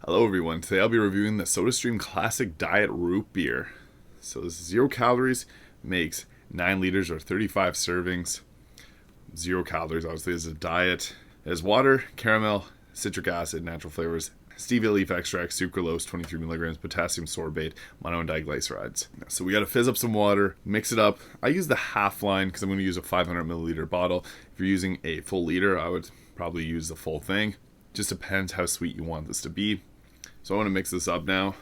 Hello everyone, today I'll be reviewing the Sodastream Classic Diet Root Beer. So this is 0 calories, makes 9 liters or 35 servings. 0 calories, obviously, is a diet. It has water, caramel, citric acid, natural flavors, stevia leaf extract, sucralose, 23 milligrams, potassium sorbate, mono and diglycerides. So we gotta fizz up some water, mix it up. I use the half line because I'm gonna use a 500 milliliter bottle. If you're using a full liter, I would probably use the full thing. Just depends how sweet you want this to be. So I want to mix this up now,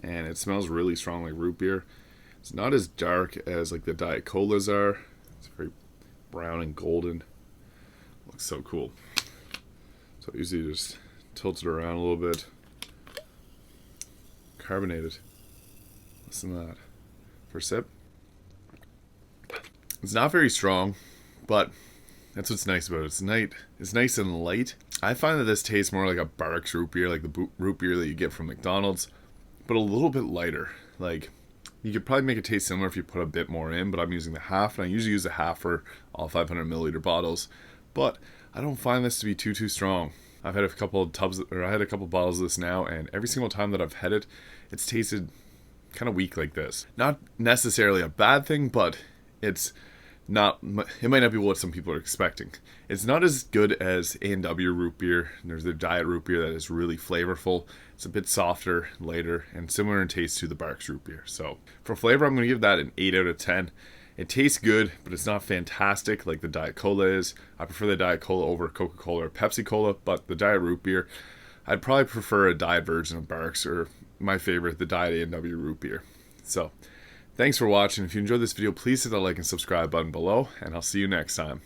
and it smells really strong like root beer. It's not as dark as like the Diet Colas are. It's very brown and golden. Looks so cool. So I usually just tilt it around a little bit. Carbonated. Listen to that. First sip. It's not very strong, but that's what's nice about it. It's nice and light. I find that this tastes more like a Barq's root beer, like the root beer that you get from McDonald's, but a little bit lighter. Like, you could probably make it taste similar if you put a bit more in, but I'm using the half, and I usually use the half for all 500 milliliter bottles. But I don't find this to be too strong. I've had a couple bottles of this now, and every single time that I've had it, it's tasted kind of weak like this. Not necessarily a bad thing, but it might not be what some people are expecting. It's not as good as A&W root beer. There's the diet root beer that is really flavorful. It's a bit softer, lighter, and similar in taste to the Barq's root beer. So for flavor, I'm going to give that an 8 out of 10. It tastes good, but it's not fantastic like the Diet Cola is. I prefer the Diet Cola over Coca-Cola or Pepsi Cola, but the diet root beer, I'd probably prefer a diet version of Barq's, or my favorite, the diet A&W root beer. So thanks for watching. If you enjoyed this video, please hit the like and subscribe button below, and I'll see you next time.